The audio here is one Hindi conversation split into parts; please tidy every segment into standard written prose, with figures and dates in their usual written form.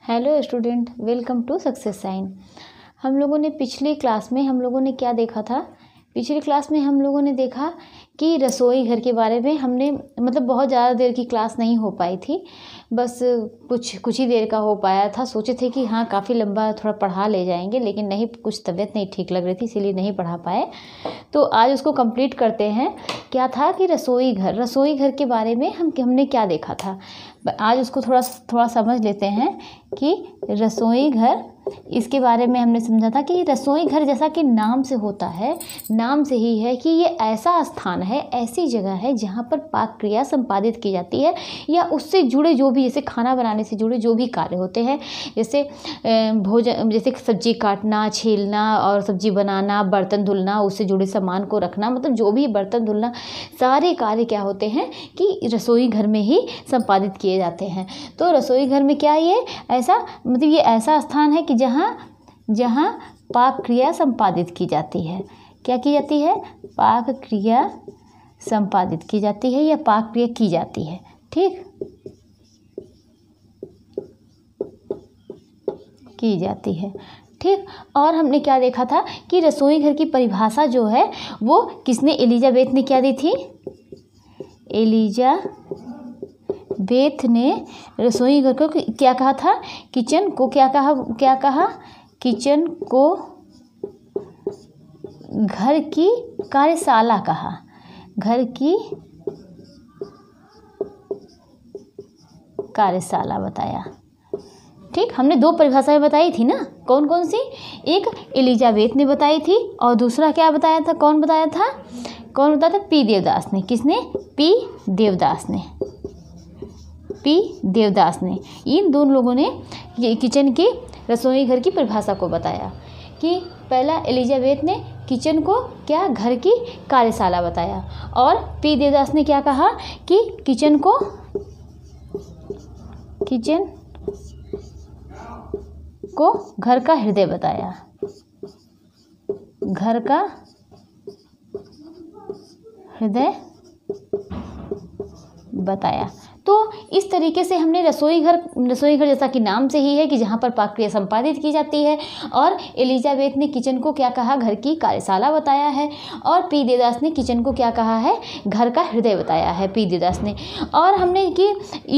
Hello student, welcome to Success Sign. हम लोगों ने पिछली क्लास में क्या देखा था। पिछली क्लास में हम लोगों ने देखा कि रसोई घर के बारे में हमने बहुत ज़्यादा देर की क्लास नहीं हो पाई थी, बस कुछ ही देर का हो पाया था। सोचे थे कि हाँ काफ़ी लंबा थोड़ा पढ़ा ले जाएंगे, लेकिन नहीं, कुछ तबीयत नहीं ठीक लग रही थी, इसीलिए नहीं पढ़ा पाए। तो आज उसको कंप्लीट करते हैं। क्या था कि रसोई घर के बारे में हमने क्या देखा था, आज उसको थोड़ा समझ लेते हैं कि रसोई घर, इसके बारे में हमने समझा था कि रसोई घर जैसा कि नाम से होता है, नाम से ही है कि ये ऐसा स्थान है, ऐसी जगह है जहाँ पर पाक क्रिया संपादित की जाती है या उससे जुड़े जो भी, जैसे खाना बनाने से जुड़े जो भी कार्य होते हैं, जैसे भोजन, जैसे सब्जी काटना, छीलना और सब्जी बनाना, बर्तन धुलना, उससे जुड़े सामान को रखना, जो भी बर्तन धुलना, सारे कार्य क्या होते हैं कि रसोई घर में ही संपादित किए जाते हैं। तो रसोई घर में क्या ये ऐसा ये ऐसा स्थान है कि जहाँ पाक क्रिया संपादित की जाती है। क्या की जाती है? पाक क्रिया संपादित की जाती है या पाक क्रिया की जाती है। ठीक, की जाती है। ठीक, और हमने क्या देखा था कि रसोई घर की परिभाषा जो है वो किसने, एलिजाबेथ ने क्या दी थी? एलिजाबेथ ने रसोई घर को क्या कहा था? किचन को क्या कहा? किचन को घर की कार्यशाला कहा। घर की कार्यशाला बताया। ठीक, हमने दो परिभाषाएं बताई थी ना, कौन कौन सी? एक एलिजाबेथ ने बताई थी और दूसरा क्या बताया था? कौन बताया था? पी देवदास ने। किसने? पी देवदास ने। इन दोनों लोगों ने ये किचन की, रसोई घर की परिभाषा को बताया कि पहला एलिजाबेथ ने किचन को क्या, घर की कार्यशाला बताया, और पी देवदास ने क्या कहा कि किचन को घर का हृदय बताया। घर का हृदय बताया। तो इस तरीके से हमने रसोई घर जैसा कि नाम से ही है कि जहाँ पर पाक क्रिया संपादित की जाती है, और एलिजाबेथ ने किचन को क्या कहा? घर की कार्यशाला बताया है, और पी देवदास ने किचन को क्या कहा है? घर का हृदय बताया है, पी देवदास ने। और हमने कि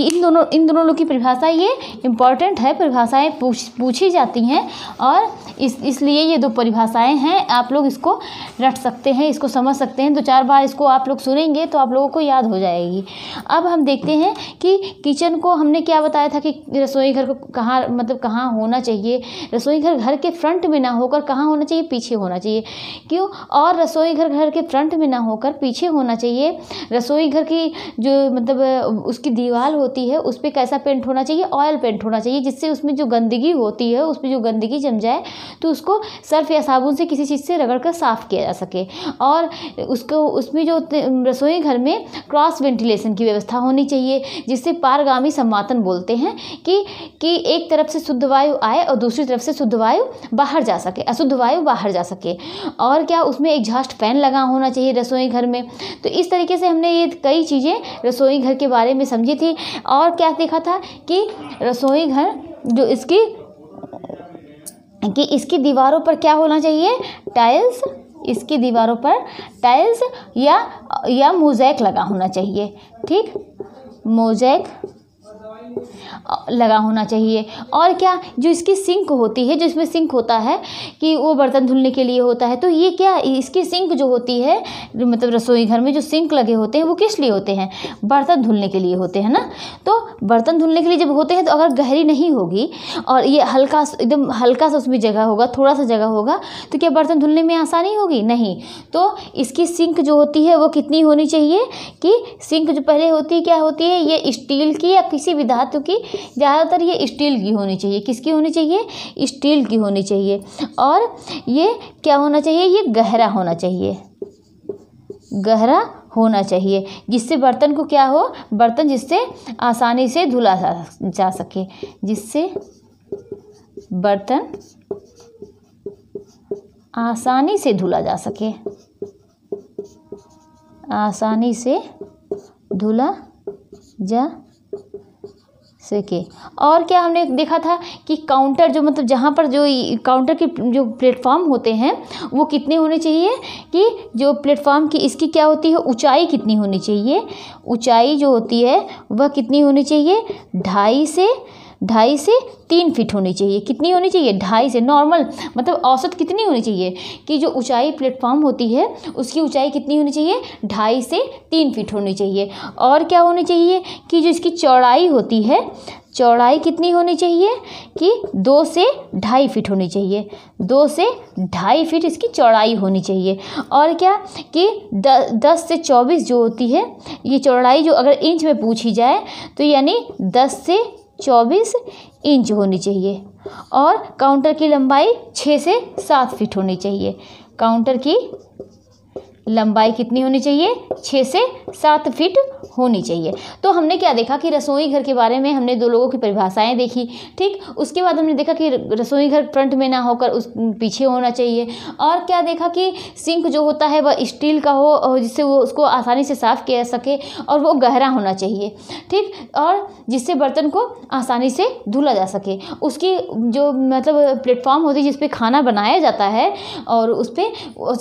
इन दोनों लोग की परिभाषा, ये इम्पॉर्टेंट है, परिभाषाएं पूछी जाती हैं, और इसलिए ये दो परिभाषाएं हैं, आप लोग इसको रट सकते हैं, इसको समझ सकते हैं। 2-4 बार इसको आप लोग सुनेंगे तो आप लोगों को याद हो जाएगी। अब हम देखते हैं कि किचन को हमने क्या बताया था कि रसोई घर को कहाँ होना चाहिए। रसोई घर के फ्रंट में ना होकर कहाँ होना चाहिए? पीछे होना चाहिए। क्यों? और रसोई घर के फ्रंट में ना होकर पीछे होना चाहिए। रसोई घर की जो उसकी दीवार होती है, उस पर कैसा पेंट होना चाहिए? ऑयल पेंट होना चाहिए, जिससे उसमें जो गंदगी होती है, उस पर जो गंदगी जम जाए तो उसको सर्फ या साबुन से किसी चीज़ से रगड़ कर साफ किया जा सके। और उसमें जो रसोई घर में क्रॉस वेंटिलेशन की व्यवस्था होनी चाहिए, जिससे पारगामी संवातन बोलते हैं कि एक तरफ से शुद्ध वायु आए और दूसरी तरफ से शुद्ध वायु बाहर जा सके, अशुद्ध वायु बाहर जा सके। और क्या, उसमें एग्जॉस्ट फैन लगा होना चाहिए रसोई घर में। तो इस तरीके से हमने ये कई चीज़ें रसोई घर के बारे में समझी थी। और क्या देखा था कि रसोई घर जो इसकी दीवारों पर क्या होना चाहिए? टाइल्स। इसकी दीवारों पर टाइल्स या मोज़ेक लगा होना चाहिए। ठीक, मोज़ेक लगा होना चाहिए। और क्या, जो इसकी सिंक होती है, जो इसमें सिंक होता है कि वो बर्तन धुलने के लिए होता है, तो ये क्या, इसकी सिंक जो होती है, रसोई घर में जो सिंक लगे होते हैं वो किस लिए होते हैं? बर्तन धुलने के लिए होते हैं ना। तो बर्तन धुलने के लिए जब होते हैं, तो अगर गहरी नहीं होगी और ये एकदम हल्का सा उसमें जगह होगा, थोड़ा सा जगह होगा, तो क्या बर्तन धुलने में आसानी होगी? नहीं। तो इसकी सिंक जो होती है वो कितनी होनी चाहिए कि सिंक जो पहले होती है, क्या होती है? ये स्टील की या किसी भी धातु की, ज़्यादातर ये स्टील की होनी चाहिए। किसकी होनी चाहिए? स्टील की होनी चाहिए। और ये क्या होना चाहिए? ये गहरा होना चाहिए, जिससे बर्तन को क्या हो? जिससे आसानी से धुला जा सके, जिससे बर्तन आसानी से धुला जा सके, आसानी से धुला जा के। और क्या हमने देखा था कि काउंटर जो मतलब जहाँ पर जो काउंटर के जो प्लेटफॉर्म होते हैं वो कितने होने चाहिए, कि जो प्लेटफॉर्म की इसकी क्या होती है ऊंचाई कितनी होनी चाहिए, ऊंचाई जो होती है वह कितनी होनी चाहिए, 2.5 से 3 फीट होनी चाहिए। कितनी होनी चाहिए, 2.5 से, नॉर्मल मतलब औसत कितनी होनी चाहिए, कि जो ऊंचाई प्लेटफॉर्म होती है उसकी ऊंचाई कितनी होनी चाहिए, 2.5 से 3 फीट होनी चाहिए। और क्या होनी चाहिए कि जो इसकी चौड़ाई होती है, चौड़ाई कितनी होनी चाहिए, कि 2 से 2.5 फीट होनी चाहिए, 2 से 2.5 फीट इसकी चौड़ाई होनी चाहिए। और क्या कि 10 से 24 जो होती है ये चौड़ाई, जो अगर इंच में पूछी जाए तो यानी 10 से 24 इंच होनी चाहिए। और काउंटर की लंबाई 6 से 7 फीट होनी चाहिए। काउंटर की लंबाई कितनी होनी चाहिए, 6 से 7 फीट होनी चाहिए। तो हमने क्या देखा कि रसोई घर के बारे में हमने 2 लोगों की परिभाषाएं देखी, ठीक। उसके बाद हमने देखा कि रसोई घर फ्रंट में ना होकर उस पीछे होना चाहिए। और क्या देखा कि सिंक जो होता है वह स्टील का हो जिससे वो उसको आसानी से साफ़ किया जा सके, और वो गहरा होना चाहिए, ठीक, और जिससे बर्तन को आसानी से धुला जा सके। उसकी जो मतलब प्लेटफॉर्म होती है जिस पे खाना बनाया जाता है, और उस पर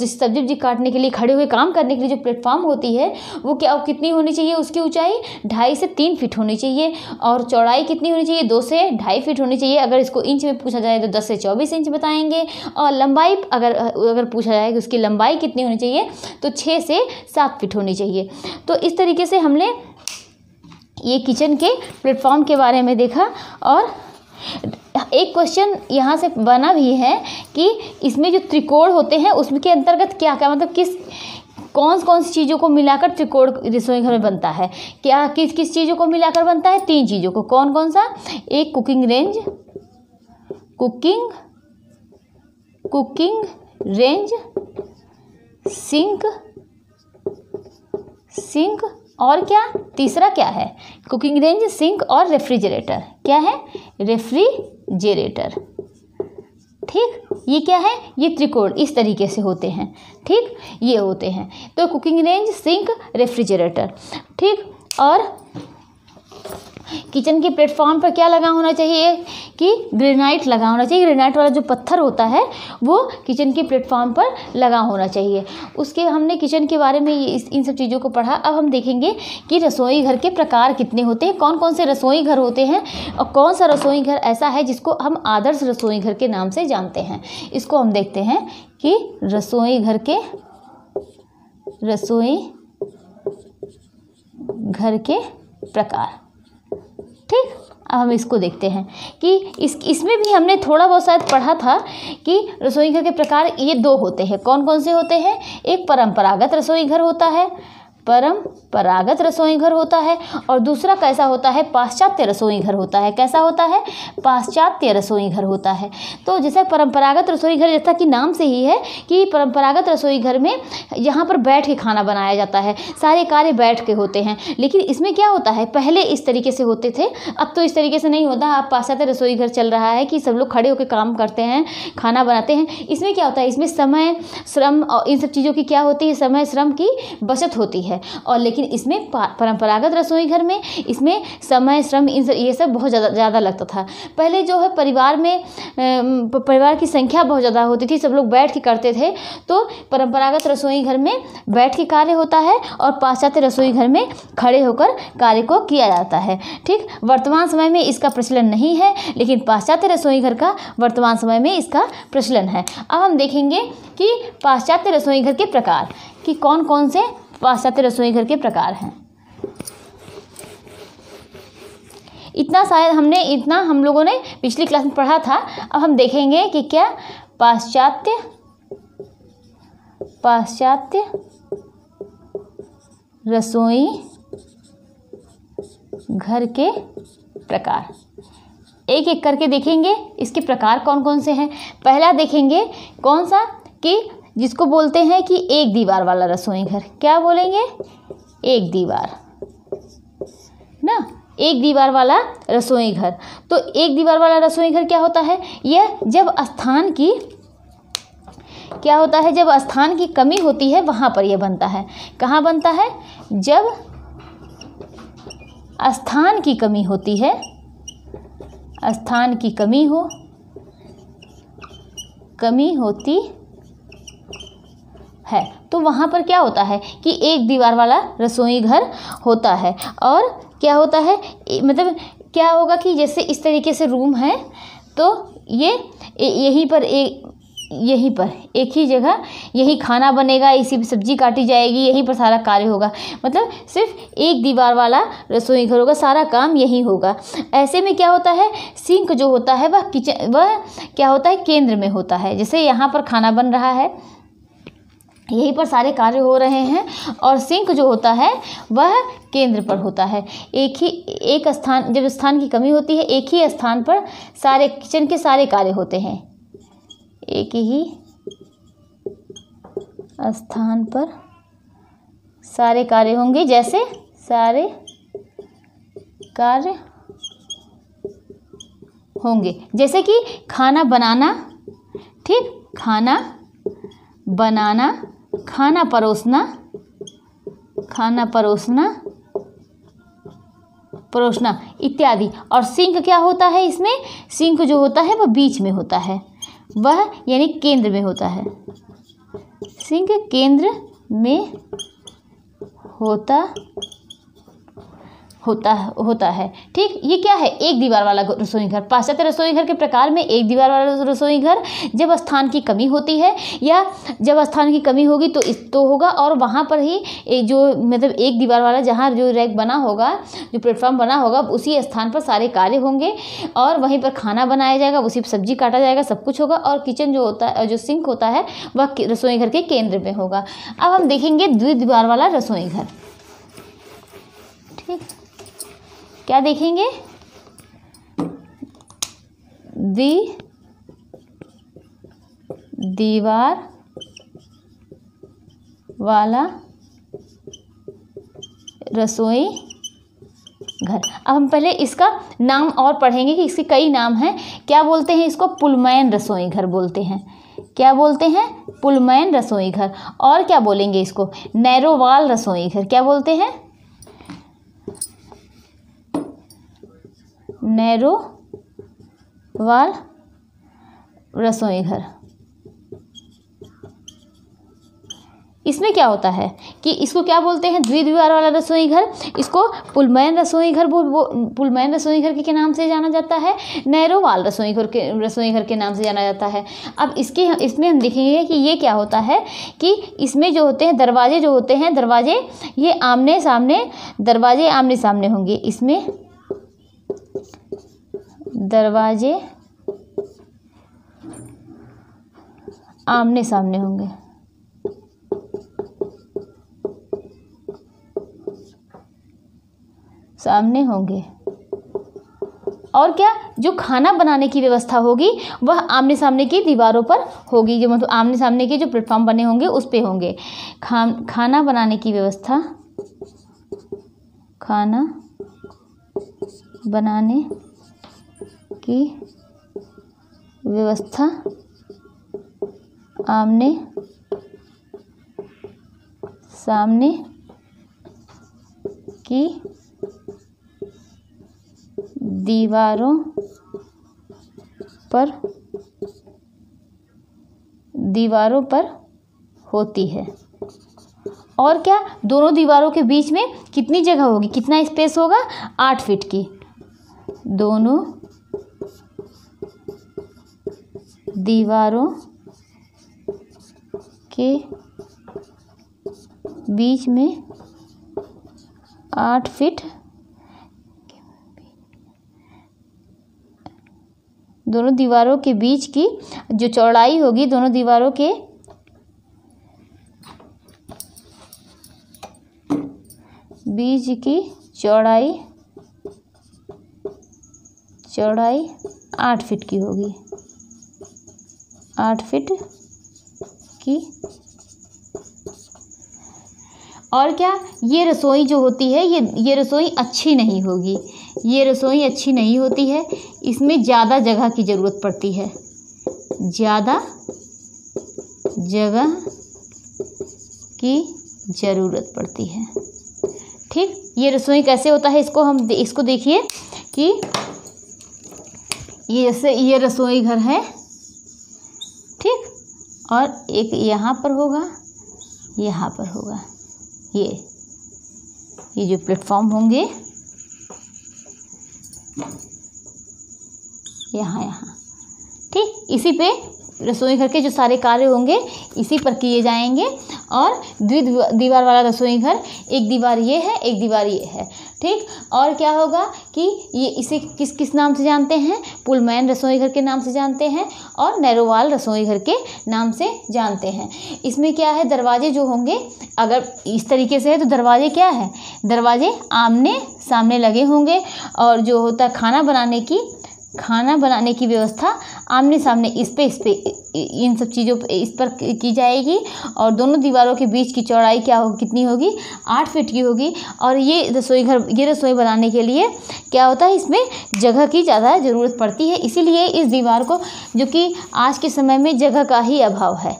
सब्जी काटने के लिए खड़े हुए काम करने के लिए जो प्लेटफॉर्म होती है वो क्या कितनी होनी चाहिए, उसकी ऊंचाई 2.5 से 3 फीट होनी चाहिए। और चौड़ाई कितनी होनी चाहिए, 2 से 2.5 फीट होनी चाहिए। अगर इसको इंच में पूछा जाए तो 10 से 24 इंच बताएंगे। और लंबाई अगर पूछा जाए कि उसकी लंबाई कितनी होनी चाहिए तो 6 से 7 फीट होनी चाहिए। तो इस तरीके से हमने ये किचन के प्लेटफॉर्म के बारे में देखा। और एक क्वेश्चन यहाँ से बना भी है कि इसमें जो त्रिकोण होते हैं उसमें के अंतर्गत क्या क्या मतलब कौन सी चीज़ों को मिलाकर त्रिकोण रसोई घर में बनता है, क्या किस चीज़ों को मिलाकर बनता है, 3 चीज़ों को। कौन सा, एक cooking range, cooking range, sink और क्या तीसरा क्या है, कुकिंग रेंज, सिंक और रेफ्रिजरेटर। क्या है, रेफ्रिजरेटर, ठीक। ये क्या है, ये त्रिकोण इस तरीके से होते हैं, ठीक, ये होते हैं। तो कुकिंग रेंज, सिंक, रेफ्रिजरेटर, ठीक। और किचन के प्लेटफॉर्म पर क्या लगा होना चाहिए, कि ग्रेनाइट लगा होना चाहिए। ग्रेनाइट वाला जो पत्थर होता है वो किचन के प्लेटफॉर्म पर लगा होना चाहिए। उसके हमने किचन के बारे में इन सब चीज़ों को पढ़ा। अब हम देखेंगे कि रसोई घर के प्रकार कितने होते हैं, कौन से रसोई घर होते हैं, और कौन सा रसोई घर ऐसा है जिसको हम आदर्श रसोई घर के नाम से जानते हैं। इसको हम देखते हैं कि रसोई घर के प्रकार, ठीक। अब हम इसको देखते हैं कि इसमें भी हमने थोड़ा बहुत शायद पढ़ा था कि रसोई घर के प्रकार ये 2 होते हैं। कौन से होते हैं, एक परंपरागत रसोई घर होता है, परंपरागत रसोई घर होता है, और दूसरा कैसा होता है, पाश्चात्य रसोई घर होता है। कैसा होता है, पाश्चात्य रसोई घर होता है। तो जैसे परंपरागत रसोई घर, जैसा कि नाम से ही है कि परंपरागत रसोई घर में यहाँ पर बैठ के खाना बनाया जाता है, सारे कार्य बैठ के होते हैं। लेकिन इसमें क्या होता है, पहले इस तरीके से होते थे, अब तो इस तरीके से नहीं होता। अब पाश्चात्य रसोई घर चल रहा है कि सब लोग खड़े होकर काम करते हैं, खाना बनाते हैं। इसमें क्या होता है, इसमें समय, श्रम और इन सब चीज़ों की क्या होती है, समय श्रम की बचत होती है। और लेकिन इसमें परंपरागत रसोई घर में इसमें समय, श्रम, ये सब बहुत ज़्यादा लगता था। पहले जो है परिवार की संख्या बहुत ज़्यादा होती थी, सब लोग बैठ के करते थे। तो परंपरागत रसोई घर में बैठ के कार्य होता है, और पाश्चात्य रसोई घर में खड़े होकर कार्य को किया जाता है, ठीक। वर्तमान समय में इसका प्रचलन नहीं है, लेकिन पाश्चात्य रसोई घर का वर्तमान समय में इसका प्रचलन है। अब हम देखेंगे कि पाश्चात्य रसोई घर के प्रकार, कि कौन से पाश्चात्य रसोई घर के प्रकार हैं। इतना हम लोगों ने पिछली क्लास में पढ़ा था। अब हम देखेंगे कि क्या पाश्चात्य रसोई घर के प्रकार, एक एक करके देखेंगे इसके प्रकार कौन से हैं। पहला देखेंगे कौन सा, कि जिसको बोलते हैं कि एक दीवार वाला रसोई घर। क्या बोलेंगे, एक दीवार ना, एक दीवार वाला रसोई घर। तो एक दीवार वाला रसोई घर क्या होता है, यह जब स्थान की कमी होती है वहाँ पर यह बनता है। कहाँ बनता है, जब स्थान की कमी होती है स्थान की कमी होती है तो वहाँ पर क्या होता है कि एक दीवार वाला रसोई घर होता है। और क्या होता है, मतलब क्या होगा कि जैसे इस तरीके से रूम है तो ये यहीं पर एक ही जगह यही खाना बनेगा, इसी पे सब्जी काटी जाएगी, यहीं पर सारा कार्य होगा। मतलब सिर्फ एक दीवार वाला रसोई घर होगा, सारा काम यही होगा। ऐसे में क्या होता है, सिंक जो होता है वह क्या होता है, केंद्र में होता है। जैसे यहाँ पर खाना बन रहा है, यहीं पर सारे कार्य हो रहे हैं, और सिंक जो होता है वह केंद्र पर होता है। एक स्थान, जब स्थान की कमी होती है, एक ही स्थान पर सारे किचन के सारे कार्य होते हैं। एक ही स्थान पर सारे कार्य होंगे, जैसे सारे कार्य होंगे, जैसे कि खाना बनाना, ठीक, खाना बनाना, खाना परोसना इत्यादि। और सिंक क्या होता है, इसमें सिंक जो होता है वह बीच में होता है, वह यानी केंद्र में होता है। सिंक केंद्र में होता है, ठीक। ये क्या है, एक दीवार वाला रसोई घर। पाश्चात्य रसोई घर के प्रकार में एक दीवार वाला रसोई घर जब स्थान की कमी होती है, या जब स्थान की कमी होगी तो होगा, और वहाँ पर ही जो मतलब एक दीवार वाला जहाँ जो रैक बना होगा, जो प्लेटफॉर्म बना होगा, उसी स्थान पर सारे कार्य होंगे, और वहीं पर खाना बनाया जाएगा, उसी पर सब्जी काटा जाएगा, सब कुछ होगा। और किचन जो होता है, जो सिंक होता है, वह रसोई घर के केंद्र में होगा। अब हम देखेंगे द्विदीवार वाला रसोई घर, ठीक। क्या देखेंगे, दीवार वाला रसोई घर। अब हम पहले इसका नाम और पढ़ेंगे कि इसके कई नाम हैं। क्या बोलते हैं इसको, पुलमैन रसोई घर बोलते हैं। क्या बोलते हैं, पुलमैन रसोई घर। और क्या बोलेंगे इसको, नैरो वॉल रसोई घर। क्या बोलते हैं, नैरो वॉल रसोई घर। इसमें क्या होता है कि इसको क्या बोलते हैं, द्विदीवार वाला रसोई घर। इसको पुलमैन रसोई घर पुलमैन रसोई घर के नाम से जाना जाता है, नैरो वॉल रसोई घर के नाम से जाना जाता है। अब इसमें हम देखेंगे कि ये क्या होता है कि इसमें जो होते हैं दरवाजे, जो होते हैं दरवाजे, ये आमने सामने होंगे। इसमें दरवाजे आमने सामने होंगे। और क्या, जो खाना बनाने की व्यवस्था होगी वह आमने सामने की दीवारों पर होगी, जो मतलब आमने सामने के जो प्लेटफॉर्म बने होंगे उस पे होंगे। खाना बनाने की व्यवस्था, खाना बनाने की व्यवस्था आमने सामने की दीवारों पर होती है। और क्या, दोनों दीवारों के बीच में कितनी जगह होगी, कितना स्पेस होगा, 8 फीट की। दोनों दीवारों के बीच में 8 फीट, दोनों दीवारों के बीच की जो चौड़ाई होगी, दोनों दीवारों के बीच की चौड़ाई 8 फीट की होगी, 8 फीट की। और क्या, ये रसोई जो होती है, ये रसोई अच्छी नहीं होगी, ये रसोई अच्छी नहीं होती है। इसमें ज़्यादा जगह की ज़रूरत पड़ती है, ज़्यादा जगह की ज़रूरत पड़ती है, ठीक। ये रसोई कैसे होता है, इसको देखिए कि ये जैसे ये रसोई घर है, ठीक, और एक यहाँ पर होगा, यहाँ पर होगा, ये जो प्लेटफॉर्म होंगे यहाँ, ठीक, इसी पे रसोई घर के जो सारे कार्य होंगे इसी पर किए जाएंगे। और दीवार वाला रसोई घर, एक दीवार ये है, एक दीवार ये है, ठीक। और क्या होगा कि ये इसे किस किस नाम से जानते हैं? पुलमैन रसोई घर के नाम से जानते हैं और नैरोवाल रसोई घर के नाम से जानते हैं। इसमें क्या है, दरवाजे जो होंगे, अगर इस तरीके से है तो दरवाजे क्या है, दरवाजे आमने सामने लगे होंगे, और जो होता है खाना बनाने की व्यवस्था आमने सामने इस पे इन सब चीज़ों पे इस पर की जाएगी। और दोनों दीवारों के बीच की चौड़ाई क्या होगी, कितनी होगी, 8 फीट की होगी। और ये रसोई बनाने के लिए क्या होता है, इसमें जगह की ज़्यादा ज़रूरत पड़ती है। इसीलिए इस दीवार को, जो कि आज के समय में जगह का ही अभाव है,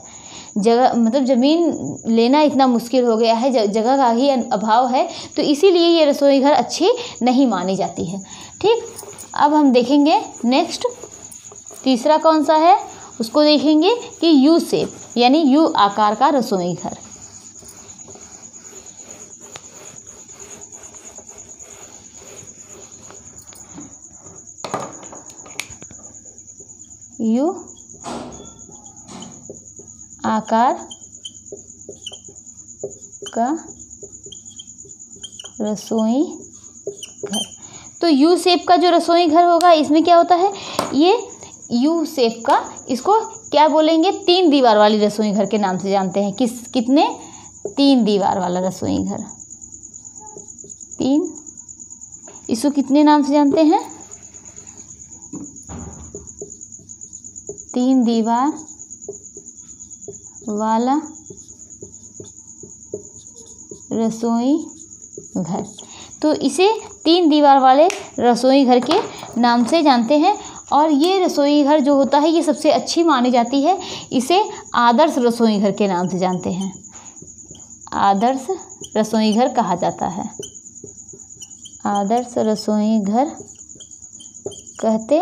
जगह मतलब ज़मीन लेना इतना मुश्किल हो गया है, जगह का ही अभाव है, तो इसीलिए ये रसोई घर अच्छी नहीं मानी जाती है, ठीक। अब हम देखेंगे नेक्स्ट, तीसरा कौन सा है, उसको देखेंगे कि यू शेप, यानी यू आकार का रसोई घर। यू आकार का रसोई घर। तो यू शेप का जो रसोई घर होगा, इसमें क्या होता है, ये यू शेप का, इसको क्या बोलेंगे, 3 दीवार वाली रसोई घर के नाम से जानते हैं। कितने, 3 दीवार वाला रसोई घर, 3, इसको कितने नाम से जानते हैं, 3 दीवार वाला रसोई घर। तो इसे 3 दीवार वाले रसोई घर के नाम से जानते हैं। और ये रसोई घर जो होता है, ये सबसे अच्छी मानी जाती है। इसे आदर्श रसोई घर के नाम से जानते हैं, आदर्श रसोई घर कहा जाता है, आदर्श रसोई घर कहते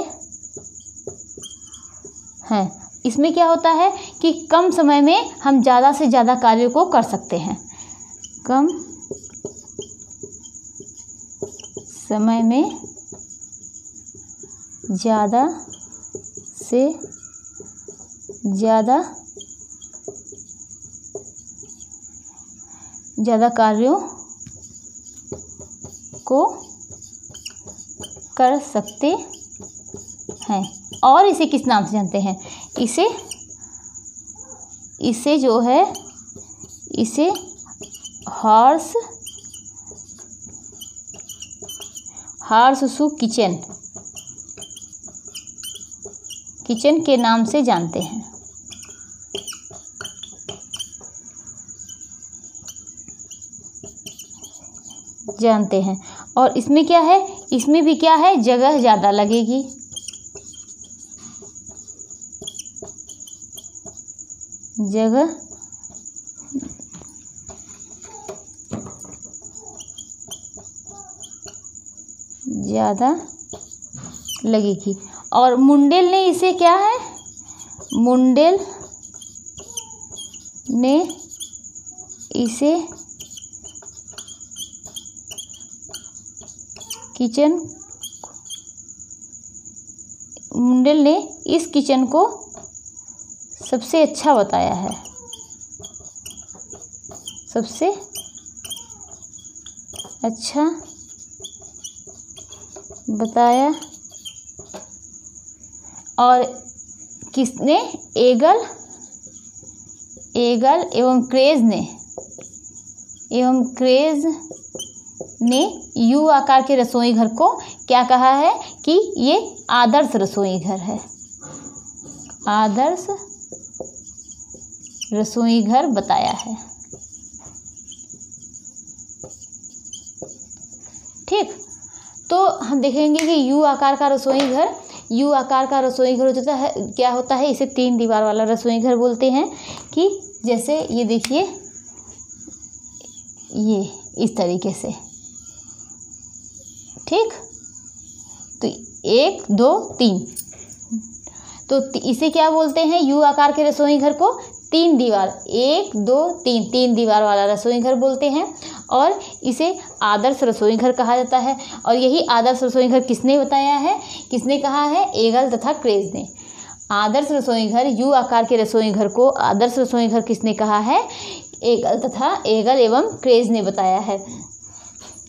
हैं। इसमें क्या होता है कि कम समय में हम ज़्यादा से ज़्यादा कार्यों को कर सकते हैं, कम समय में ज़्यादा से ज़्यादा कार्यों को कर सकते हैं। और इसे किस नाम से जानते हैं, इसे जो है, इसे हॉर्स शू किचन के नाम से जानते हैं। और इसमें क्या है, इसमें भी क्या है, जगह ज़्यादा लगेगी, जगह ज़्यादा लगेगी। और मुंडेल ने इसे क्या है, मुंडेल ने इसे किचन, मुंडेल ने इस किचन को सबसे अच्छा बताया है, सबसे अच्छा बताया। और किसने, एगल एवं क्रेज ने यू आकार के रसोई घर को क्या कहा है कि ये आदर्श रसोई घर है, आदर्श रसोई घर बताया है, ठीक। तो हम देखेंगे कि यू आकार का रसोई घर होता है, क्या होता है, इसे 3 दीवार वाला रसोई घर बोलते हैं। कि जैसे ये देखिए, ये इस तरीके से, ठीक। तो 1 2 3 तो इसे क्या बोलते हैं, यू आकार के रसोई घर को 3 दीवार, 1 2 3 दीवार वाला रसोई घर बोलते हैं और इसे आदर्श रसोई घर कहा जाता है। और यही आदर्श रसोई घर किसने बताया है, किसने कहा है, एगल तथा क्रेज ने। आदर्श रसोई घर, यू आकार के रसोई घर को आदर्श रसोई घर किसने कहा है, एगल एवं क्रेज ने बताया है।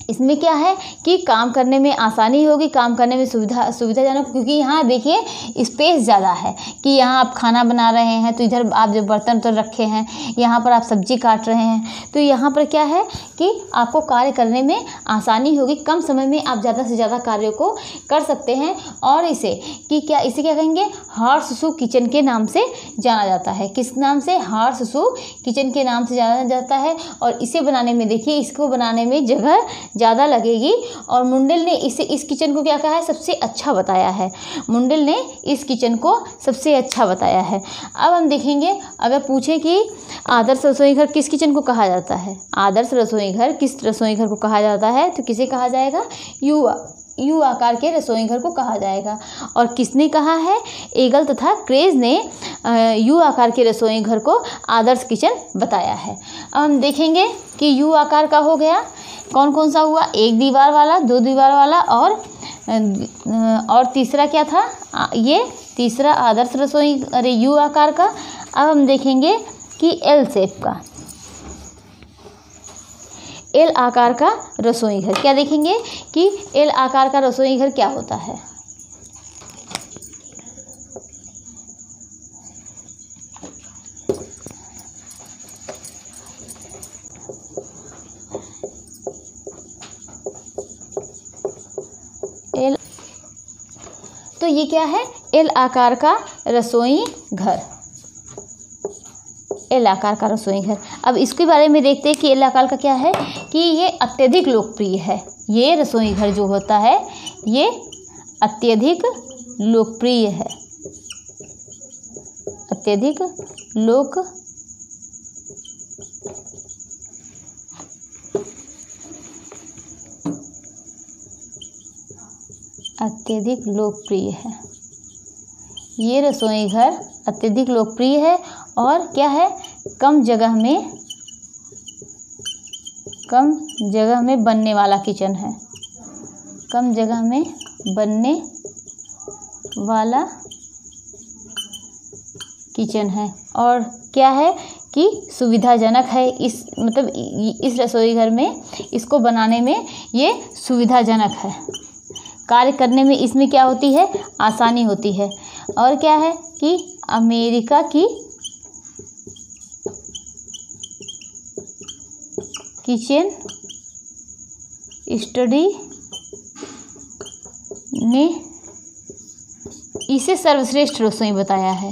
इसमें क्या है कि काम करने में आसानी होगी, काम करने में सुविधाजनक, क्योंकि यहाँ देखिए स्पेस ज़्यादा है कि यहाँ आप खाना बना रहे हैं तो इधर आप जो बर्तन तो रखे हैं, यहाँ पर आप सब्जी काट रहे हैं, तो यहाँ पर क्या है कि आपको कार्य करने में आसानी होगी, कम समय में आप ज़्यादा से ज़्यादा कार्यों को कर सकते हैं। और इसे क्या कहेंगे, हॉर्सशू किचन के नाम से जाना जाता है। किस नाम से, हॉर्सशू किचन के नाम से जाना जाता है। और इसे बनाने में देखिए, इसको बनाने में जगह ज़्यादा लगेगी और मुंडल ने इस किचन को क्या कहा है, सबसे अच्छा बताया है। मुंडल ने इस किचन को सबसे अच्छा बताया है। अब हम देखेंगे, अगर पूछे कि आदर्श रसोई घर किस किचन को कहा जाता है, आदर्श रसोई घर किस रसोई घर को कहा जाता है, तो किसे कहा जाएगा, यू आकार के रसोई घर को कहा जाएगा। और किसने कहा है, एगल तथा क्रेज ने यू आकार के रसोई घर को आदर्श किचन बताया है। अब हम देखेंगे कि यू आकार का हो गया, कौन कौन सा हुआ, 1 दीवार वाला, 2 दीवार वाला और तीसरा क्या था, ये तीसरा आदर्श रसोई यू आकार का। अब हम देखेंगे कि एल शेप का, एल आकार का रसोई घर, क्या देखेंगे कि एल आकार का रसोई घर क्या होता है। तो ये क्या है, एल आकार का रसोई घर, एल आकार का रसोई घर। अब इसके बारे में देखते हैं कि एल आकार का क्या है, कि ये अत्यधिक लोकप्रिय है। ये रसोई घर जो होता है ये अत्यधिक लोकप्रिय है, अत्यधिक लोकप्रिय है। ये रसोई घर अत्यधिक लोकप्रिय है और क्या है, कम जगह में बनने वाला किचन है, कम जगह में बनने वाला किचन है। और क्या है कि सुविधाजनक है, इस रसोई घर में इसको बनाने में ये सुविधाजनक है, कार्य करने में इसमें क्या होती है, आसानी होती है। और क्या है कि अमेरिका की किचन स्टडी ने इसे सर्वश्रेष्ठ रसोई बताया है,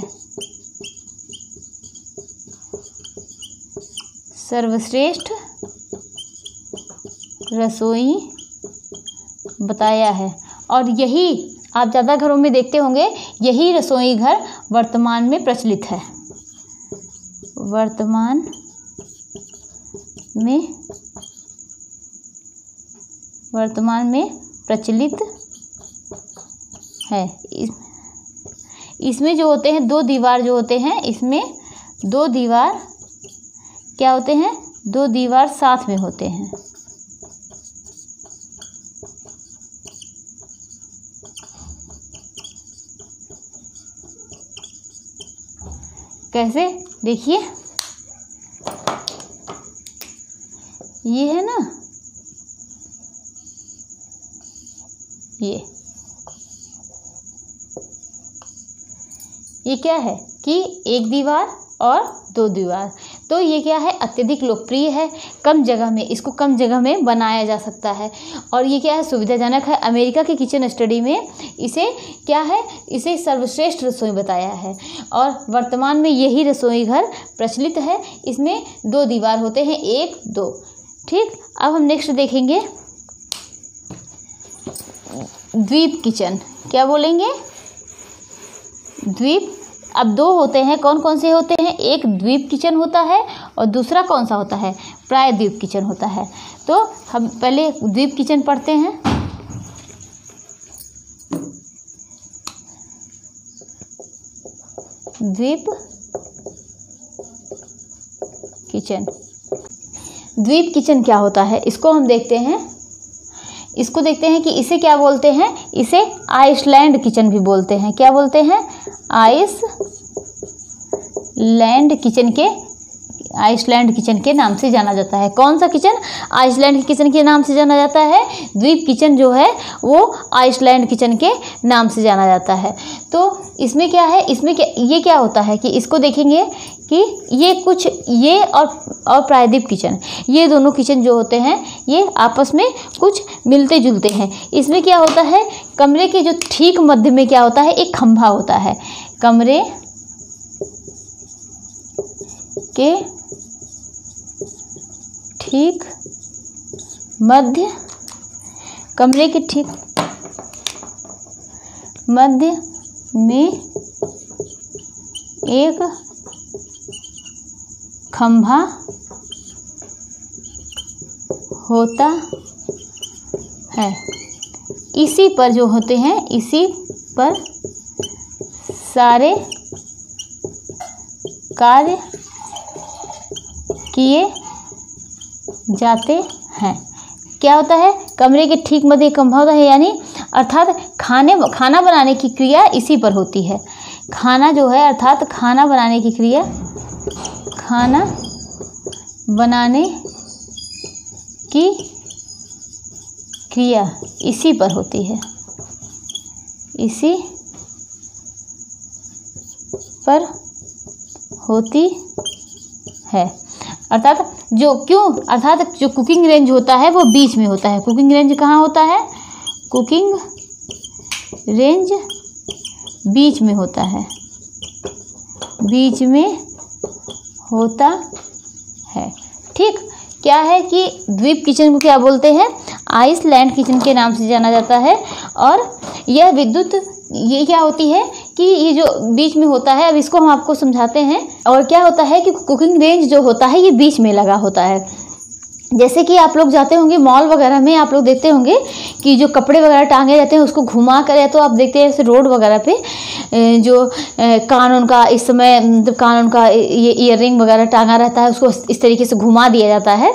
सर्वश्रेष्ठ रसोई बताया है। और यही आप ज़्यादा घरों में देखते होंगे, यही रसोई घर वर्तमान में प्रचलित है, वर्तमान में प्रचलित है। इसमें जो होते हैं 2 दीवार जो होते हैं, इसमें 2 दीवार क्या होते हैं, 2 दीवार साथ में होते हैं। कैसे, देखिए ये है ना, ये क्या है कि 1 दीवार और 2 दीवार। तो ये क्या है, अत्यधिक लोकप्रिय है, कम जगह में, इसको कम जगह में बनाया जा सकता है। और ये क्या है, सुविधाजनक है। अमेरिका के किचन स्टडी में इसे क्या है, इसे सर्वश्रेष्ठ रसोई बताया है। और वर्तमान में यही रसोई घर प्रचलित है, इसमें 2 दीवार होते हैं, 1 2। ठीक, अब हम नेक्स्ट देखेंगे द्वीप किचन। क्या बोलेंगे, द्वीप। अब 2 होते हैं, कौन कौन से होते हैं, एक द्वीप किचन होता है और दूसरा कौन सा होता है, प्रायद्वीप किचन होता है। तो हम पहले द्वीप किचन पढ़ते हैं। द्वीप किचन। द्वीप किचन क्या होता है, इसको हम देखते हैं। इसको देखते हैं कि इसे क्या बोलते हैं, इसे आइसलैंड किचन भी बोलते हैं। क्या बोलते हैं, आइसलैंड किचन के नाम से जाना जाता है। कौन सा किचन, आइसलैंड किचन के नाम से जाना जाता है। द्वीप किचन जो है वो आइसलैंड किचन के नाम से जाना जाता है। तो इसमें क्या है, इसमें क्या, ये क्या होता है कि इसको देखेंगे कि ये और प्रायद्वीप किचन, ये दोनों किचन जो होते हैं ये आपस में कुछ मिलते जुलते हैं। इसमें क्या होता है, कमरे के जो ठीक मध्य में क्या होता है, एक खंभा होता है। कमरे के ठीक मध्य, कमरे के ठीक मध्य में एक खंभा होता है। इसी पर जो होते हैं, इसी पर सारे कार्य किए जाते हैं। क्या होता है, कमरे के ठीक मध्य खंभा होता है, यानी अर्थात खाना बनाने की क्रिया इसी पर होती है। खाना जो है अर्थात खाना बनाने की क्रिया, खाना बनाने की क्रिया इसी पर होती है, इसी पर होती है। अर्थात जो कुकिंग रेंज होता है वो बीच में होता है। कुकिंग रेंज कहाँ होता है, कुकिंग रेंज बीच में होता है, बीच में होता है। ठीक, क्या है कि द्वीप किचन को क्या बोलते हैं, आइसलैंड किचन के नाम से जाना जाता है। और यह विद्युत, ये क्या होती है कि ये जो बीच में होता है, अब इसको हम आपको समझाते हैं। और क्या होता है कि कुकिंग रेंज जो होता है ये बीच में लगा होता है। जैसे कि आप लोग जाते होंगे मॉल वगैरह में, आप लोग देखते होंगे कि जो कपड़े वगैरह टांगे जाते हैं उसको घुमा कर, या तो आप देखते हैं जैसे रोड वगैरह पे जो कानून का इस समय मतलब कानून का ये ईयररिंग वगैरह टांगा रहता है, उसको इस तरीके से घुमा दिया जाता है,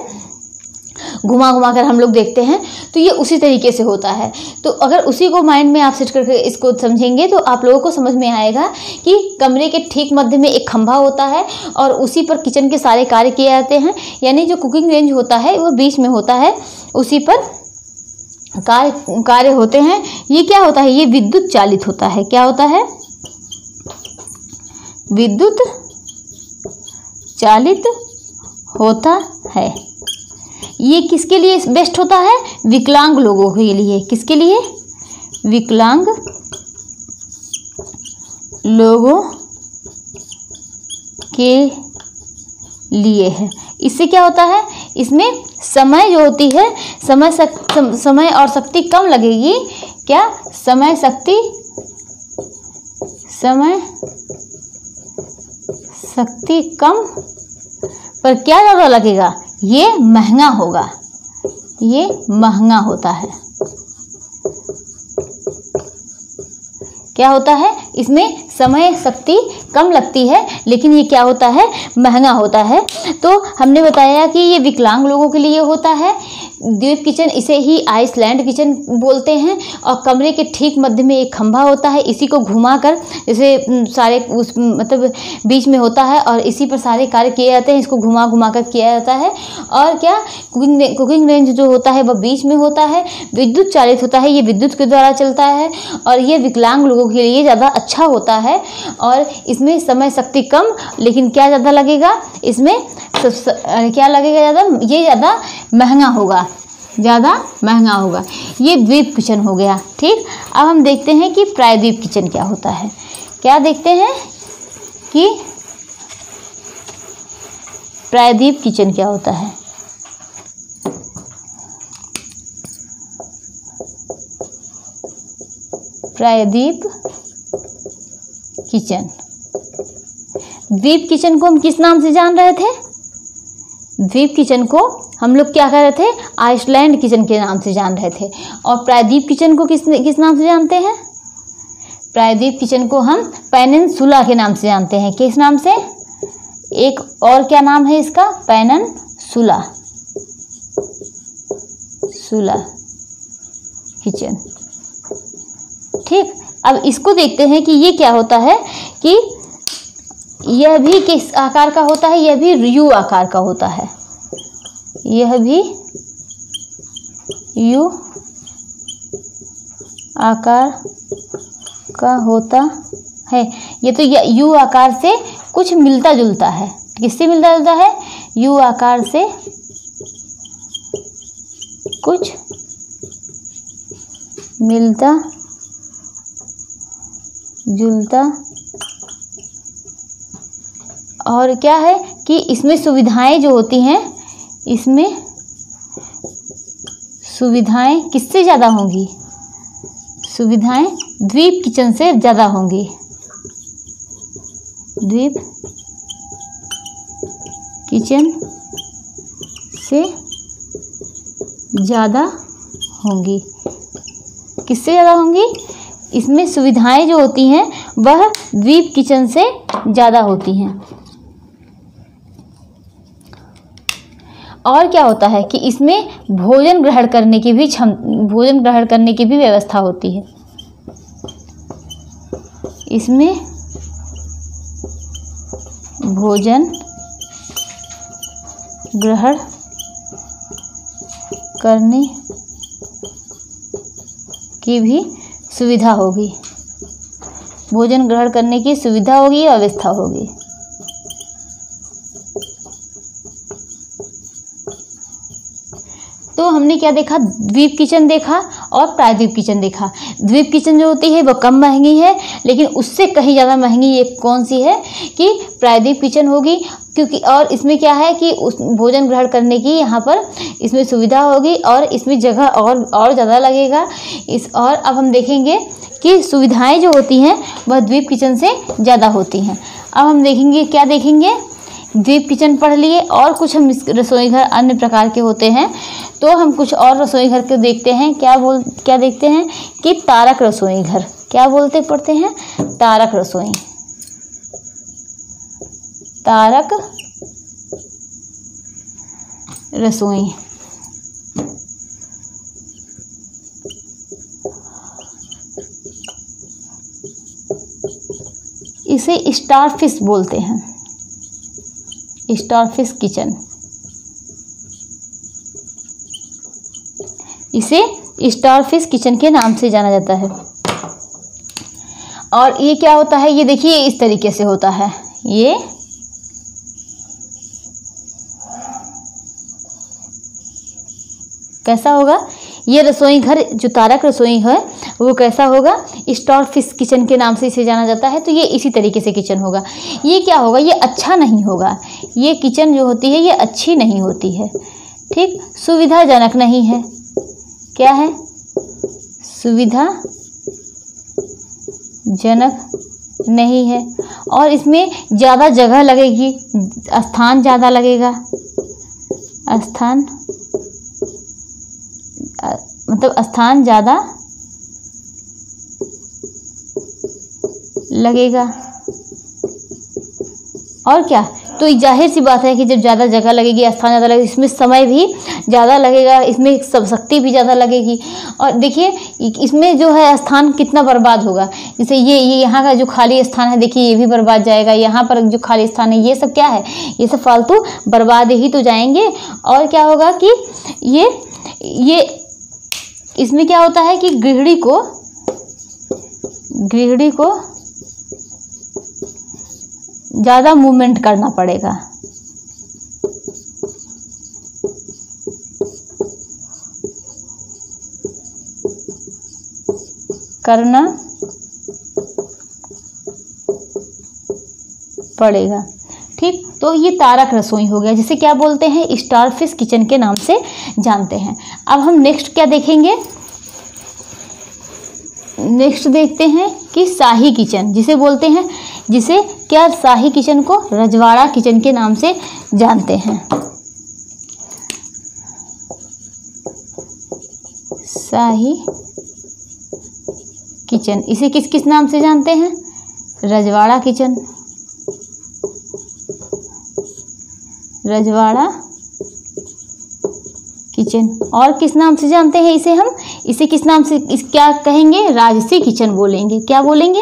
घुमा घुमा कर हम लोग देखते हैं। तो ये उसी तरीके से होता है। तो अगर उसी को माइंड में आप सेट करके इसको समझेंगे तो आप लोगों को समझ में आएगा कि कमरे के ठीक मध्य में एक खंभा होता है और उसी पर किचन के सारे कार्य किए जाते हैं। यानी जो कुकिंग रेंज होता है वो बीच में होता है, उसी पर कार्य होते हैं। ये क्या होता है, ये विद्युत चालित होता है। क्या होता है, विद्युत चालित होता है। ये किसके लिए बेस्ट होता है, विकलांग लोगों के लिए। किसके लिए, विकलांग लोगों के लिए है। इससे क्या होता है, इसमें समय जो होती है, समय और शक्ति कम लगेगी। क्या, समय शक्ति कम, पर क्या ज़्यादा लगेगा, ये महंगा होगा, ये महंगा होता है। क्या होता है, इसमें समय शक्ति कम लगती है लेकिन ये क्या होता है, महंगा होता है। तो हमने बताया कि ये विकलांग लोगों के लिए होता है। द्वीप किचन, इसे ही आइसलैंड किचन बोलते हैं। और कमरे के ठीक मध्य में एक खंभा होता है, इसी को घुमाकर जैसे सारे उस मतलब बीच में होता है और इसी पर सारे कार्य किए जाते हैं, इसको घुमा घुमा कर किया जाता है। और क्या, कुकिंग रेंज जो होता है वह बीच में होता है, विद्युत चालित होता है, ये विद्युत के द्वारा चलता है और ये विकलांग लोगों के लिए ज़्यादा अच्छा होता है। और इसमें समय शक्ति कम, लेकिन क्या ज़्यादा लगेगा, इसमें क्या लगेगा ज़्यादा, ये ज़्यादा महंगा होगा, ज़्यादा महंगा होगा। ये द्वीप किचन हो गया। ठीक, अब हम देखते हैं कि प्रायद्वीप किचन क्या होता है। क्या देखते हैं कि प्रायद्वीप किचन क्या होता है। प्रायद्वीप किचन, द्वीप किचन को हम किस नाम से जान रहे थे, द्वीप किचन को हम लोग क्या कह रहे थे, आइसलैंड किचन के नाम से जान रहे थे। और प्रायद्वीप किचन को किस नाम से जानते हैं, प्रायद्वीप किचन को हम पेनिनसुला के नाम से जानते हैं। किस नाम से? एक और क्या नाम है इसका? Peninsula kitchen. ठीक, अब इसको देखते हैं कि ये क्या होता है कि यह भी किस आकार का होता है? यह भी यू आकार का होता है। यह भी यू आकार का होता है। ये तो यू आकार से कुछ मिलता जुलता है। किससे मिलता जुलता है? यू आकार से कुछ मिलता जुलता। और क्या है कि इसमें सुविधाएं जो होती हैं, इसमें सुविधाएं किससे ज़्यादा होंगी? सुविधाएं द्वीप किचन से ज़्यादा होंगी। द्वीप किचन से ज़्यादा होंगी। किससे ज़्यादा होंगी? इसमें सुविधाएं जो होती हैं वह द्वीप किचन से ज़्यादा होती हैं। और क्या होता है कि इसमें भोजन ग्रहण करने की भी व्यवस्था होती है। इसमें भोजन ग्रहण करने की भी सुविधा होगी। भोजन ग्रहण करने की सुविधा होगी, व्यवस्था होगी। तो हमने क्या देखा? द्वीप किचन देखा और प्रायद्वीप किचन देखा। द्वीप किचन जो होती है वो कम महंगी है, लेकिन उससे कहीं ज़्यादा महंगी ये कौन सी है कि प्रायद्वीप किचन होगी, क्योंकि और इसमें क्या है कि उस भोजन ग्रहण करने की यहाँ पर इसमें सुविधा होगी और इसमें जगह और ज़्यादा लगेगा। और अब हम देखेंगे कि सुविधाएं जो होती हैं वह द्वीप किचन से ज़्यादा होती हैं। अब हम देखेंगे, क्या देखेंगे? द्वीप किचन पढ़ लिए, और कुछ हम रसोई घर अन्य प्रकार के होते हैं, तो हम कुछ और रसोई घर के देखते हैं। क्या देखते हैं कि तारक रसोई घर। क्या पढ़ते हैं? तारक रसोई। तारक रसोई। इसे स्टारफिश बोलते हैं। Starfish kitchen. इसे स्टारफिश किचन के नाम से जाना जाता है। और ये क्या होता है? ये देखिए इस तरीके से होता है। ये कैसा होगा? ये रसोई घर जो तारक रसोई है वो कैसा होगा? स्टारफिश किचन के नाम से इसे जाना जाता है। तो ये इसी तरीके से किचन होगा। ये क्या होगा? ये अच्छा नहीं होगा। ये किचन जो होती है ये अच्छी नहीं होती है। ठीक, सुविधाजनक नहीं है। क्या है? सुविधाजनक नहीं है। और इसमें ज़्यादा जगह लगेगी, स्थान ज़्यादा लगेगा। स्थान ज़्यादा लगेगा। और क्या? तो जाहिर सी बात है कि जब ज़्यादा जगह लगेगी, स्थान ज़्यादा लगेगा, इसमें समय भी ज़्यादा लगेगा, इसमें सब शक्ति भी ज़्यादा लगेगी। और देखिए इसमें जो है स्थान कितना बर्बाद होगा। जैसे ये यहाँ का जो खाली स्थान है, देखिए ये भी बर्बाद जाएगा। यहाँ पर जो खाली स्थान है ये सब क्या है? ये सब फालतू बर्बाद ही तो जाएंगे। और क्या होगा कि ये इसमें क्या होता है कि गृहिणी को ज़्यादा मूवमेंट करना पड़ेगा। ठीक, तो ये तारक रसोई हो गया, जिसे क्या बोलते हैं? स्टारफिश किचन के नाम से जानते हैं। अब हम नेक्स्ट क्या देखेंगे? नेक्स्ट देखते हैं कि शाही किचन, जिसे बोलते हैं, जिसे क्या शाही किचन को रजवाड़ा किचन के नाम से जानते हैं। शाही किचन, इसे किस किस नाम से जानते हैं? रजवाड़ा किचन, रजवाड़ा किचन। और किस नाम से जानते हैं इसे हम? इसे किस नाम से क्या कहेंगे? राजसी किचन बोलेंगे। क्या बोलेंगे?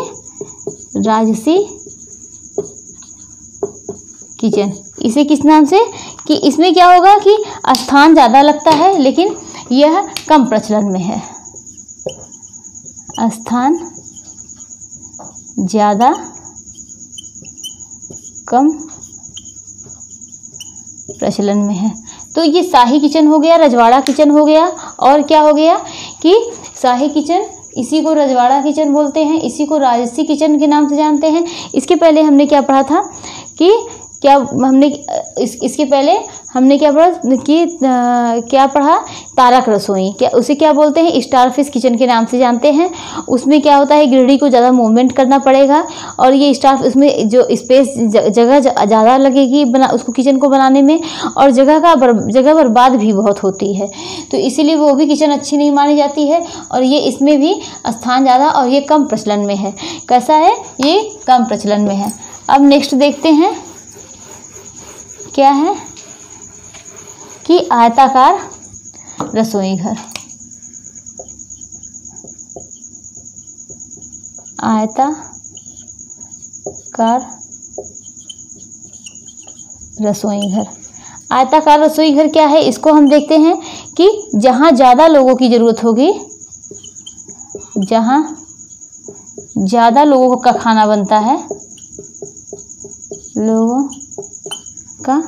राजसी किचन। इसे किस नाम से? कि इसमें क्या होगा कि स्थान ज़्यादा लगता है लेकिन यह कम प्रचलन में है। स्थान ज़्यादा, कम प्रचलन में है। तो ये शाही किचन हो गया, रजवाड़ा किचन हो गया। और क्या हो गया कि शाही किचन, इसी को रजवाड़ा किचन बोलते हैं, इसी को राजसी किचन के नाम से जानते हैं। इसके पहले हमने क्या पढ़ा था कि क्या हमने इसके पहले हमने क्या पढ़ा कि क्या पढ़ा? तारक रसोई। क्या उसे क्या बोलते हैं? स्टारफिश किचन के नाम से जानते हैं। उसमें क्या होता है? गृहिणी को ज़्यादा मूवमेंट करना पड़ेगा और ये उसमें जो स्पेस जगह ज़्यादा लगेगी उसको किचन को बनाने में, और जगह बर्बाद भी बहुत होती है। तो इसीलिए वो भी किचन अच्छी नहीं मानी जाती है। और ये इसमें भी स्थान ज़्यादा और ये कम प्रचलन में है। कैसा है? ये कम प्रचलन में है। अब नेक्स्ट देखते हैं क्या है कि आयताकार रसोई घर। आयताकार रसोई घर। आयताकार रसोई घर क्या है? इसको हम देखते हैं कि जहाँ ज़्यादा लोगों की ज़रूरत होगी, जहाँ ज़्यादा लोगों का खाना बनता है, लोगों का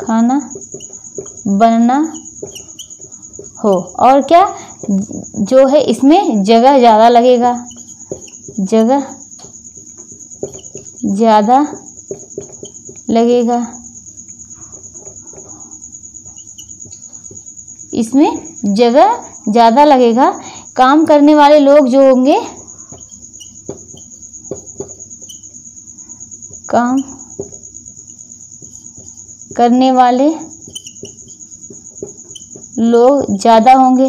खाना बनना हो, और क्या जो है इसमें जगह ज़्यादा लगेगा, जगह ज़्यादा लगेगा, इसमें जगह ज़्यादा लगेगा। काम करने वाले लोग जो होंगे, काम करने वाले लोग ज़्यादा होंगे,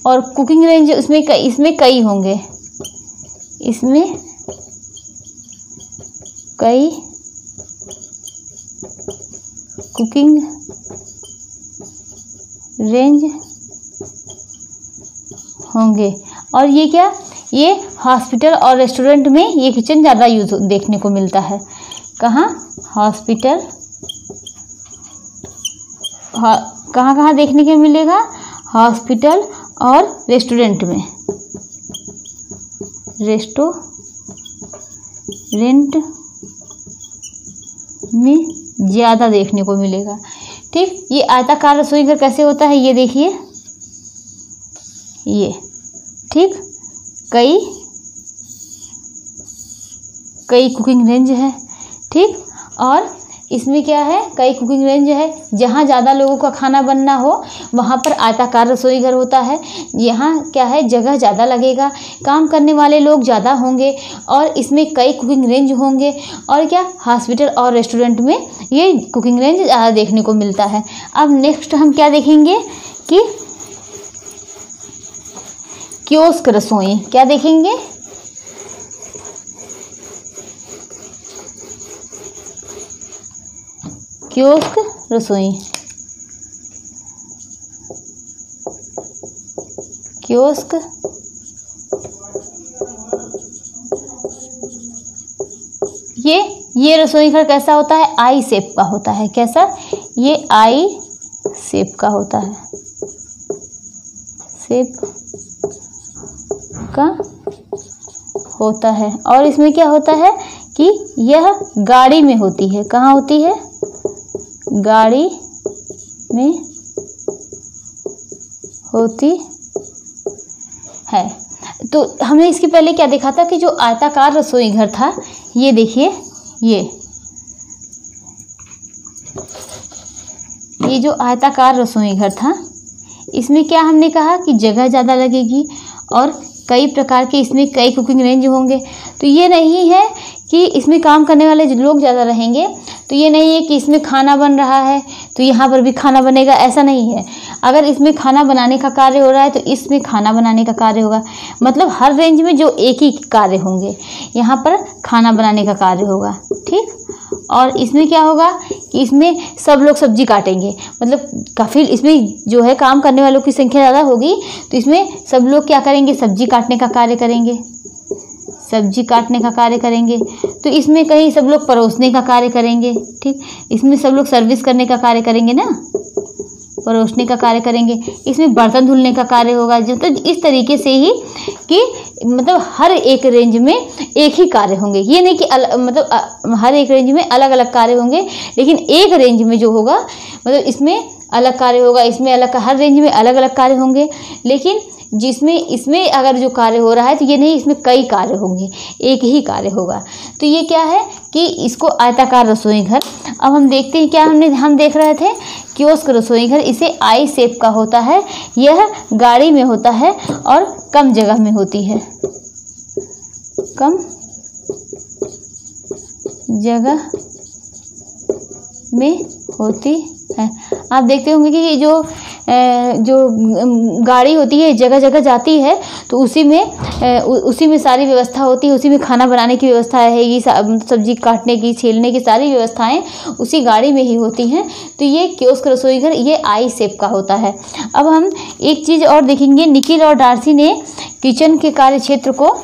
और कुकिंग रेंज इसमें कई होंगे, इसमें कई कुकिंग रेंज होंगे। और ये क्या? ये हॉस्पिटल और रेस्टोरेंट में ये किचन ज़्यादा यूज देखने को मिलता है। कहाँ? हॉस्पिटल, कहाँ देखने को मिलेगा? हॉस्पिटल और रेस्टोरेंट में, रेस्टोरेंट में ज़्यादा देखने को मिलेगा। ठीक, ये आयताकार रसोई घर कैसे होता है ये देखिए, ये ठीक कई कुकिंग रेंज है। ठीक, और इसमें क्या है? कई कुकिंग रेंज है। जहाँ ज़्यादा लोगों का खाना बनना हो वहाँ पर आयताकार रसोई घर होता है। यहाँ क्या है? जगह ज़्यादा लगेगा, काम करने वाले लोग ज़्यादा होंगे, और इसमें कई कुकिंग रेंज होंगे। और क्या? हॉस्पिटल और रेस्टोरेंट में ये कुकिंग रेंज ज़्यादा देखने को मिलता है। अब नेक्स्ट हम क्या देखेंगे कि कियोस्क रसोई। क्या देखेंगे? कियोस्क रसोई। कियोस्क ये रसोई घर कैसा होता है? आई शेप का होता है। कैसा? ये आई शेप का होता है, शेप का होता है। और इसमें क्या होता है कि यह गाड़ी में होती है। कहाँ होती है? गाड़ी में होती है। तो हमने इसके पहले क्या देखा था कि जो आयताकार रसोई घर था, ये देखिए, ये जो आयताकार रसोई घर था, इसमें क्या हमने कहा कि जगह ज़्यादा लगेगी और कई प्रकार के इसमें कई कुकिंग रेंज होंगे। तो ये नहीं है कि इसमें काम करने वाले लोग ज़्यादा रहेंगे, तो ये नहीं है कि इसमें खाना बन रहा है तो यहाँ पर भी खाना बनेगा, ऐसा नहीं है। अगर इसमें खाना बनाने का कार्य हो रहा है तो इसमें खाना बनाने का कार्य होगा। मतलब हर रेंज में जो एक ही कार्य होंगे, यहाँ पर खाना बनाने का कार्य होगा, ठीक। और इसमें क्या होगा कि इसमें सब लोग सब्जी काटेंगे, मतलब काफ़ी इसमें जो है काम करने वालों की संख्या ज़्यादा होगी, तो इसमें सब लोग क्या करेंगे, सब्जी काटने का कार्य करेंगे, सब्जी काटने का कार्य करेंगे। तो इसमें कहीं सब लोग परोसने का कार्य करेंगे, ठीक। इसमें सब लोग सर्विस करने का कार्य करेंगे ना, परोसने का कार्य करेंगे। इसमें बर्तन धुलने का कार्य होगा। जो तो इस तरीके से ही कि मतलब हर एक रेंज में एक ही कार्य होंगे। ये नहीं कि मतलब हर एक रेंज में अलग अलग कार्य होंगे, लेकिन एक रेंज में जो होगा मतलब इसमें अलग कार्य होगा, इसमें अलग, हर रेंज में अलग अलग कार्य होंगे। लेकिन जिसमें इसमें अगर जो कार्य हो रहा है तो ये नहीं, इसमें कई कार्य होंगे, एक ही कार्य होगा। तो ये क्या है कि इसको आयताकार रसोई घर। अब हम देखते हैं क्या हम देख रहे थे कियोस्क रसोई घर। इसे आई शेप का होता है, यह गाड़ी में होता है और कम जगह में होती है, कम जगह में होती है। आप देखते होंगे कि जो गाड़ी होती है जगह जगह जाती है तो उसी में सारी व्यवस्था होती है, उसी में खाना बनाने की व्यवस्था है, ये सब्जी काटने की, छीलने की सारी व्यवस्थाएं उसी गाड़ी में ही होती हैं। तो ये कियोस्क रसोई घर ये आई शेप का होता है। अब हम एक चीज़ और देखेंगे, निकिल और डार्सी ने किचन के कार्य क्षेत्र को,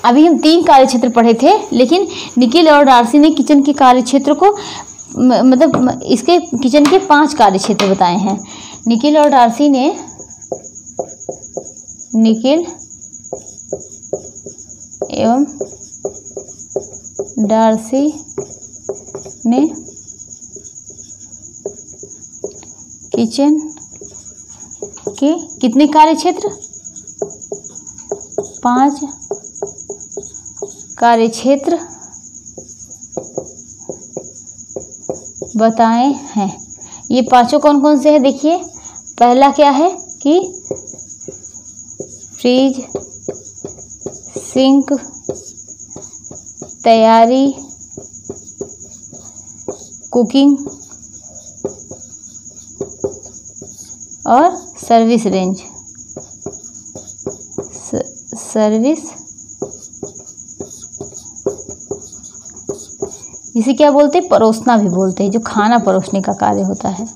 अभी हम 3 कार्य क्षेत्र पढ़े थे, लेकिन निकिल और डार्सी ने किचन के कार्य क्षेत्र को मतलब इसके किचन के 5 कार्य क्षेत्र बताए हैं। निकिल और डार्सी ने, निकिल एवं डार्सी ने किचन के कितने कार्य क्षेत्र, 5 कार्य क्षेत्र बताए हैं। ये पांचों कौन कौन से हैं देखिए। पहला क्या है कि फ्रिज, सिंक, तैयारी, कुकिंग और सर्विस रेंज। सर्विस, इसे क्या बोलते हैं, परोसना भी बोलते हैं, जो खाना परोसने का कार्य होता है।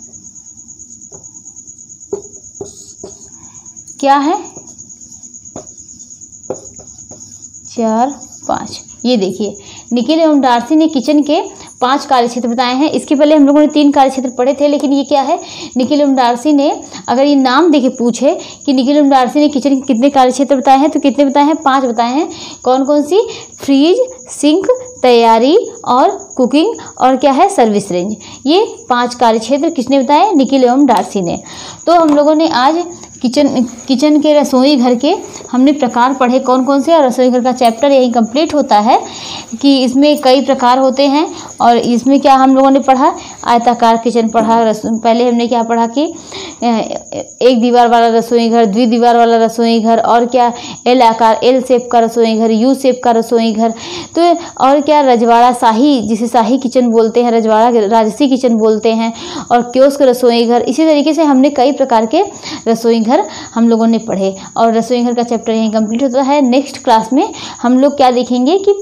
क्या है 4, 5। ये देखिए निकिल एवं डार्सी ने किचन के 5 कार्य क्षेत्र बताए हैं। इसके पहले हम लोगों ने 3 कार्य क्षेत्र पढ़े थे, लेकिन ये क्या है, निकिल एवं डार्सी ने, अगर ये नाम देके पूछे कि निकिल एवं डार्सी ने किचन के कितने कार्य क्षेत्र बताए हैं, तो कितने बताए हैं, 5 बताए हैं। कौन कौन सी, फ्रिज, सिंक, तैयारी और कुकिंग और क्या है, सर्विस रेंज। ये 5 कार्य क्षेत्र किसने बताए, निकिल एवं डार्सी ने। तो हम लोगों ने आज किचन के रसोई घर के हमने प्रकार पढ़े कौन कौन से, और रसोई घर का चैप्टर यही कंप्लीट होता है कि इसमें कई प्रकार होते हैं। और इसमें क्या हम लोगों ने पढ़ा, आयताकार किचन पढ़ा। पहले हमने क्या पढ़ा कि 1 दीवार वाला रसोई घर, 2 दीवार वाला रसोई घर, और क्या एल आकार, एल शेप का रसोई घर, यू शेप का रसोई घर। तो और क्या रजवाड़ा, शाही, जिसे शाही किचन बोलते हैं, रजवाड़ा राजसी किचन बोलते हैं, और कियोस्क रसोई घर। इसी तरीके से हमने कई प्रकार के रसोई घर हम लोगों ने पढ़े, और रसोई घर का चैप्टर यहीं कंप्लीट होता है। नेक्स्ट क्लास में हम लोग क्या देखेंगे कि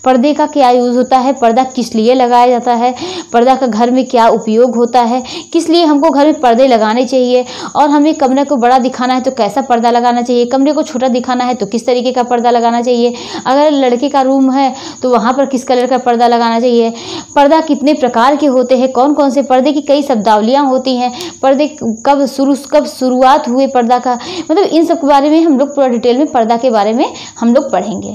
पर्दे का क्या यूज़ होता है, पर्दा किस लिए लगाया जाता है, पर्दा का घर में क्या उपयोग होता है, किस लिए हमको घर में पर्दे लगाने चाहिए, और हमें कमरे को बड़ा दिखाना है तो कैसा पर्दा लगाना चाहिए, कमरे को छोटा दिखाना है तो किस तरीके का पर्दा लगाना चाहिए, अगर लड़के का रूम है तो वहाँ पर किस कलर का पर्दा लगाना चाहिए, पर्दा कितने प्रकार के होते हैं, कौन कौन से पर्दे की कई शब्दावलियाँ होती हैं, पर्दे कब शुरुआत हुए पर्दा का, मतलब इन सब के बारे में हम लोग पूरा डिटेल में पर्दा के बारे में हम लोग पढ़ेंगे।